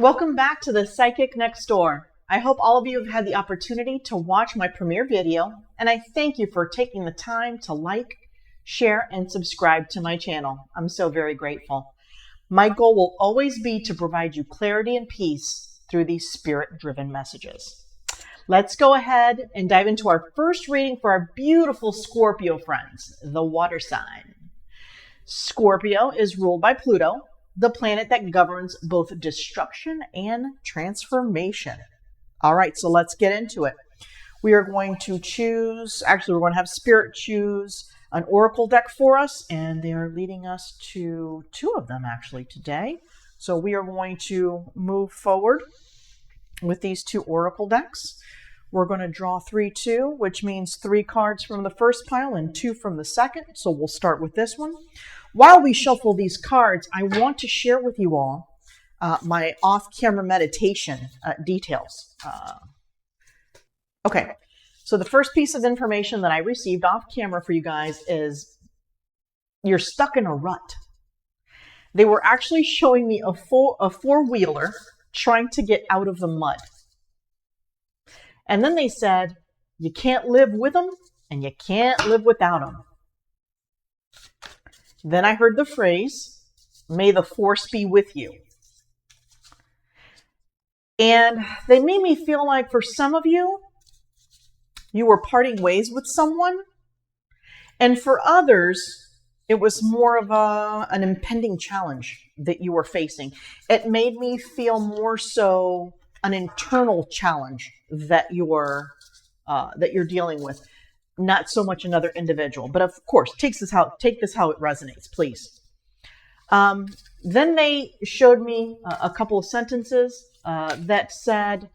Welcome back to the Psychic Next Door. I hope all of you have had the opportunity to watch my premiere video, and I thank you for taking the time to like, share, and subscribe to my channel. I'm so very grateful. My goal will always be to provide you clarity and peace through these spirit-driven messages. Let's go ahead and dive into our first reading for our beautiful Scorpio friends, the water sign. Scorpio is ruled by Pluto, the planet that governs both destruction and transformation. All right, so let's get into it. We are going to choose, we're going to have Spirit choose an oracle deck for us, and they are leading us to two of them actually today. So we are going to move forward with these two oracle decks. We're going to draw 3-2, which means 3 cards from the first pile and 2 from the second. So we'll start with this one. While we shuffle these cards, I want to share with you all my off-camera meditation details. Okay, so the first piece of information that I received off-camera for you guys is you're stuck in a rut. They were actually showing me a four-wheeler trying to get out of the mud. And then they said, you can't live with them and you can't live without them. Then I heard the phrase, may the force be with you. And they made me feel like for some of you, you were parting ways with someone. And for others, it was more of an impending challenge that you were facing. It made me feel more so an internal challenge that you're dealing with. Not so much another individual, but of course, take this how it resonates, please. Then they showed me a couple of sentences that said,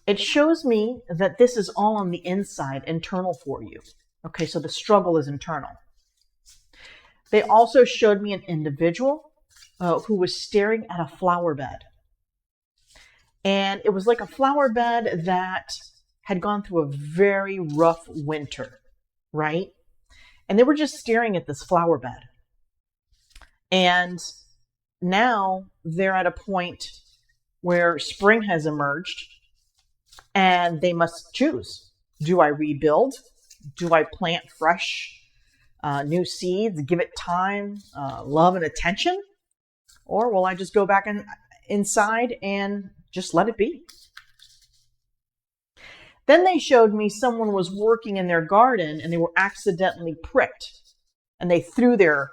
it shows me that this is all on the inside, internal for you. Okay, so the struggle is internal. They also showed me an individual who was staring at a flower bed. And it was like a flower bed that had gone through a very rough winter, right? And they were just staring at this flower bed. And now they're at a point where spring has emerged and they must choose. Do I rebuild? Do I plant fresh new seeds, give it time, love and attention? Or will I just go back inside and just let it be? Then they showed me someone was working in their garden and they were accidentally pricked. And they threw their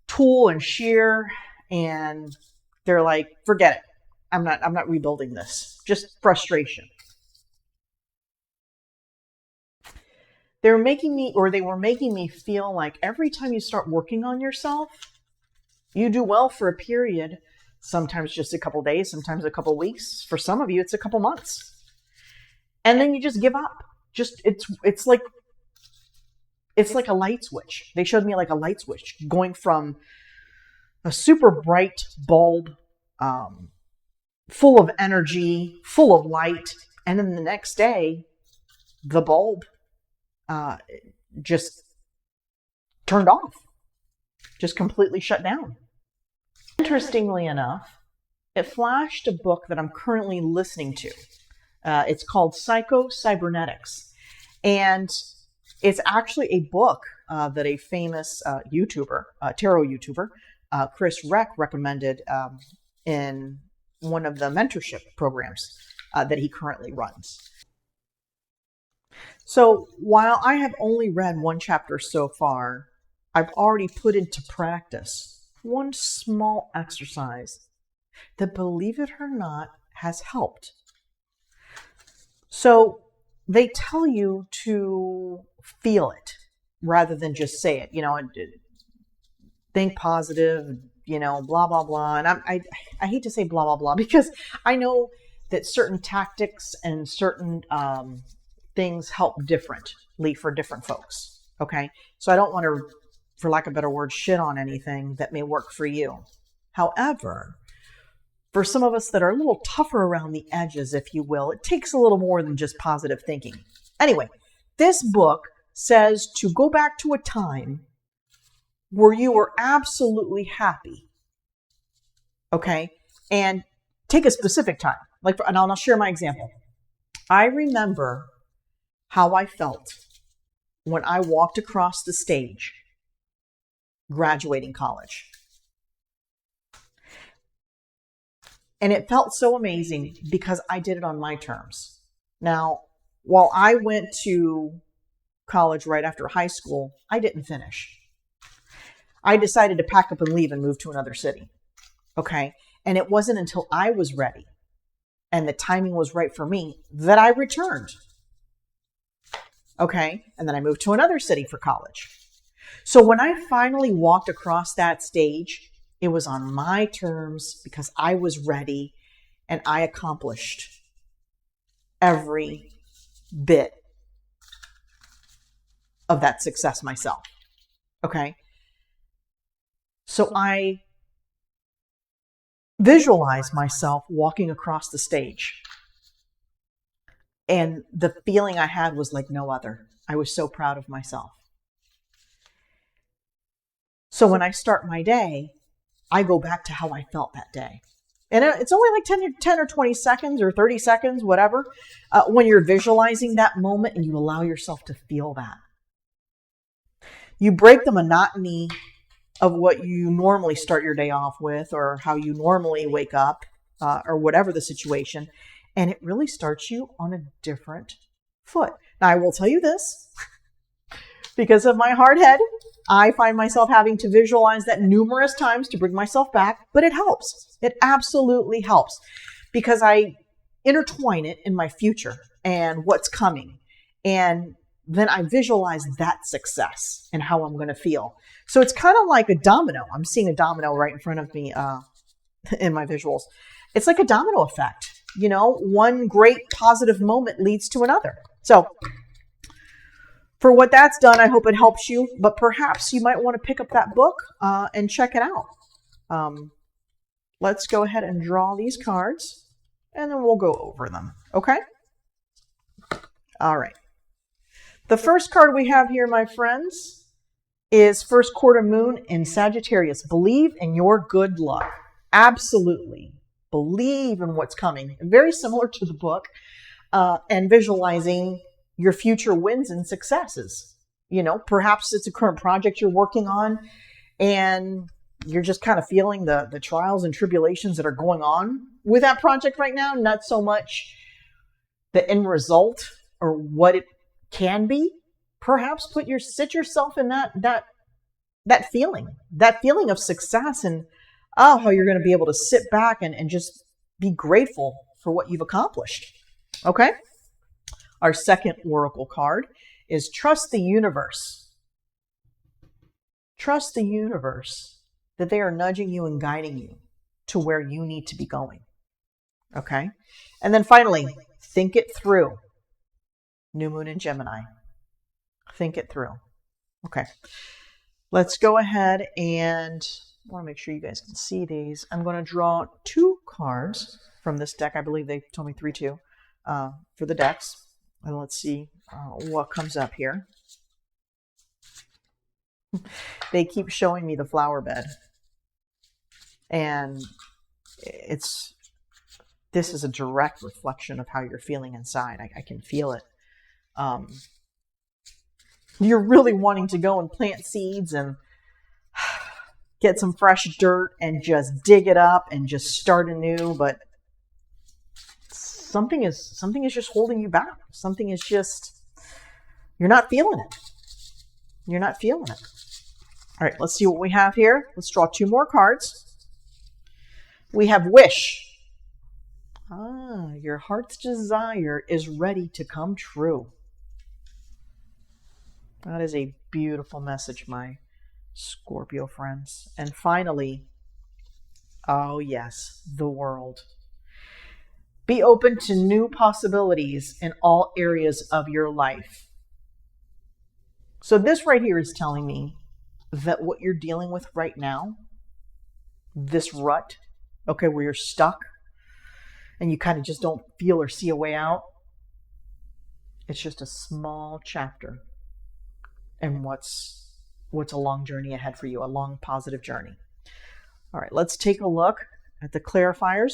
tool and shear and they're like, forget it. I'm not rebuilding this. Just frustration. They were making me feel like every time you start working on yourself, you do well for a period, sometimes just a couple days, sometimes a couple weeks. For some of you, it's a couple months. And then you just give up. It's like a light switch. They showed me like a light switch going from a super bright bulb, full of energy, full of light, and then the next day, the bulb just turned off, just completely shut down. Interestingly enough, it flashed a book that I'm currently listening to. It's called Psycho-Cybernetics. And it's actually a book that a famous YouTuber, tarot YouTuber, Chris Reck, recommended in one of the mentorship programs that he currently runs. So while I have only read one chapter so far, I've already put into practice one small exercise that, believe it or not, has helped. So they tell you to feel it rather than just say it, think positive, blah, blah, blah. And I hate to say blah, blah, blah, because I know that certain tactics and certain things help differently for different folks. Okay. So I don't want to, for lack of a better word, shit on anything that may work for you. However, for some of us that are a little tougher around the edges, if you will, it takes a little more than just positive thinking. Anyway, this book says to go back to a time where you were absolutely happy. Okay? And take a specific time. And I'll share my example. I remember how I felt when I walked across the stage graduating college. And it felt so amazing because I did it on my terms. Now, while I went to college right after high school, I didn't finish. I decided to pack up and leave and move to another city. Okay. And it wasn't until I was ready and the timing was right for me that I returned. Okay. And then I moved to another city for college. So when I finally walked across that stage, it was on my terms because I was ready and I accomplished every bit of that success myself. Okay. So I visualized myself walking across the stage. And the feeling I had was like no other. I was so proud of myself. So when I start my day, I go back to how I felt that day. And it's only like 10 or 20 seconds or 30 seconds, whatever, when you're visualizing that moment and you allow yourself to feel that. You break the monotony of what you normally start your day off with or how you normally wake up or whatever the situation. And it really starts you on a different foot. Now, I will tell you this, because of my hard head, I find myself having to visualize that numerous times to bring myself back, but it helps. It absolutely helps because I intertwine it in my future and what's coming. And then I visualize that success and how I'm going to feel. So it's kind of like a domino. I'm seeing a domino right in front of me in my visuals. It's like a domino effect. You know, one great positive moment leads to another. So for what that's done, I hope it helps you. But perhaps you might want to pick up that book and check it out. Let's go ahead and draw these cards and then we'll go over them. Okay? All right. The first card we have here, my friends, is first quarter moon in Sagittarius. Believe in your good luck. Absolutely. Believe in what's coming. Very similar to the book and visualizing your future wins and successes. You know, perhaps it's a current project you're working on and you're just kind of feeling the trials and tribulations that are going on with that project right now. Not so much the end result or what it can be. Perhaps sit yourself in that feeling of success and how you're going to be able to sit back and just be grateful for what you've accomplished. Okay? Our second oracle card is trust the universe. Trust the universe that they are nudging you and guiding you to where you need to be going. Okay? And then finally, think it through. New moon in Gemini. Think it through. Okay. Let's go ahead and I want to make sure you guys can see these. I'm going to draw 2 cards from this deck. I believe they told me 3-2 for the decks. And let's see what comes up here. They keep showing me the flower bed. And this is a direct reflection of how you're feeling inside. I can feel it. You're really wanting to go and plant seeds and get some fresh dirt and just dig it up and just start anew, but something is just holding you back. Something is just, you're not feeling it. You're not feeling it. All right, let's see what we have here. Let's draw 2 more cards. We have wish. Your heart's desire is ready to come true. That is a beautiful message, my Scorpio friends. And finally, oh yes, the world. Be open to new possibilities in all areas of your life. So this right here is telling me that what you're dealing with right now, this rut, okay, where you're stuck and you kind of just don't feel or see a way out, it's just a small chapter in what's a long journey ahead for you, a long positive journey. All right, let's take a look at the clarifiers.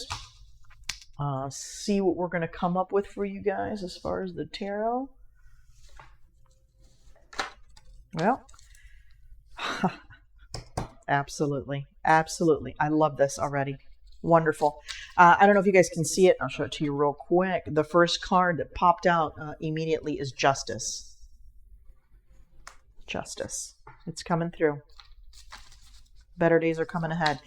See what we're going to come up with for you guys as far as the tarot. Well, absolutely. Absolutely. I love this already. Wonderful. I don't know if you guys can see it. I'll show it to you real quick. The first card that popped out immediately is Justice. Justice. It's coming through. Better days are coming ahead.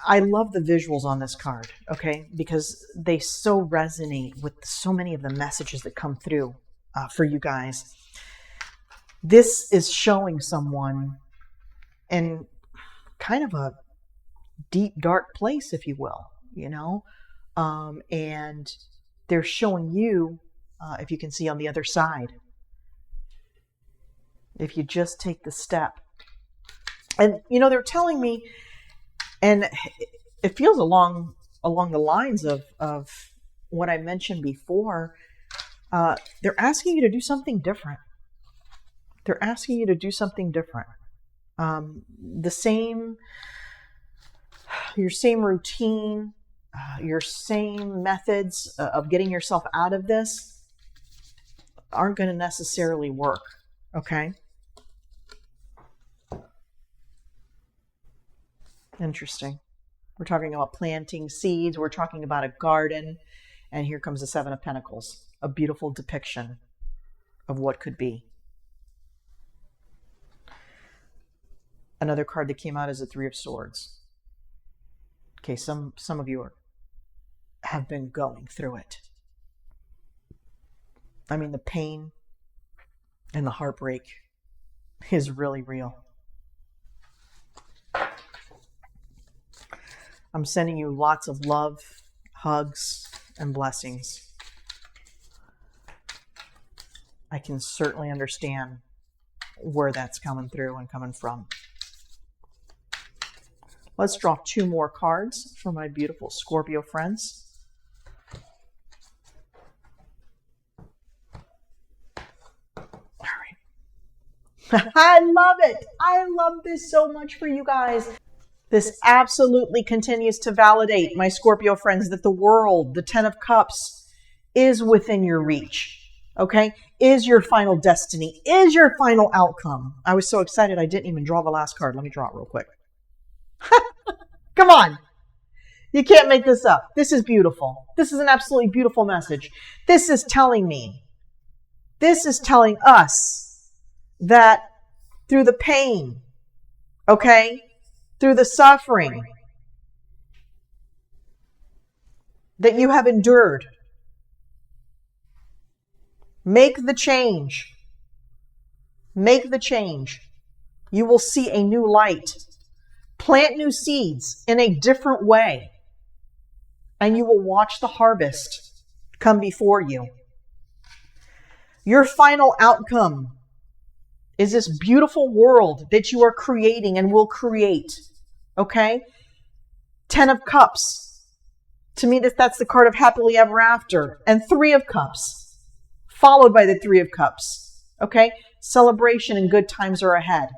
I love the visuals on this card, okay, because they so resonate with so many of the messages that come through for you guys. This is showing someone in kind of a deep, dark place, if you will, you know, and they're showing you, if you can see on the other side, if you just take the step. And, you know, they're telling me, and it feels along the lines of what I mentioned before, they're asking you to do something different. They're asking you to do something different. Your same routine, your same methods of getting yourself out of this aren't going to necessarily work, okay? Interesting. We're talking about planting seeds. We're talking about a garden. And here comes the Seven of Pentacles, a beautiful depiction of what could be. Another card that came out is the Three of Swords. Okay, some of you have been going through it. I mean, the pain and the heartbreak is really real. I'm sending you lots of love, hugs, and blessings. I can certainly understand where that's coming through and coming from. Let's draw 2 more cards for my beautiful Scorpio friends. All right. I love it. I love this so much for you guys. This absolutely continues to validate, my Scorpio friends, that the world, the 10 of Cups, is within your reach. Okay? Is your final destiny. Is your final outcome. I was so excited I didn't even draw the last card. Let me draw it real quick. Come on. You can't make this up. This is beautiful. This is an absolutely beautiful message. This is telling me, this is telling us that through the pain, okay, through the suffering that you have endured, make the change. Make the change. You will see a new light. Plant new seeds in a different way, and you will watch the harvest come before you. Your final outcome is this beautiful world that you are creating and will create. Okay? 10 of Cups. To me, that's the card of happily ever after. And 3 of Cups, followed by the 3 of Cups. Okay? Celebration and good times are ahead.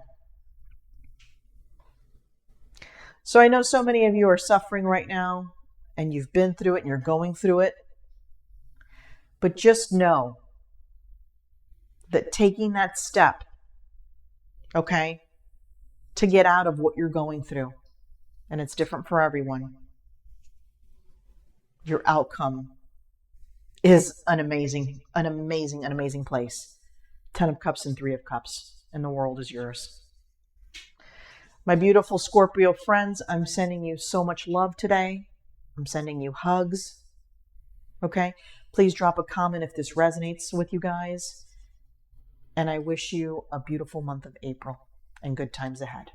So I know so many of you are suffering right now, and you've been through it, and you're going through it. But just know that taking that step, okay, to get out of what you're going through, and it's different for everyone, your outcome is an amazing place. 10 of Cups and 3 of Cups, and the world is yours. My beautiful Scorpio friends, I'm sending you so much love today. I'm sending you hugs. Okay? Please drop a comment if this resonates with you guys. And I wish you a beautiful month of April and good times ahead.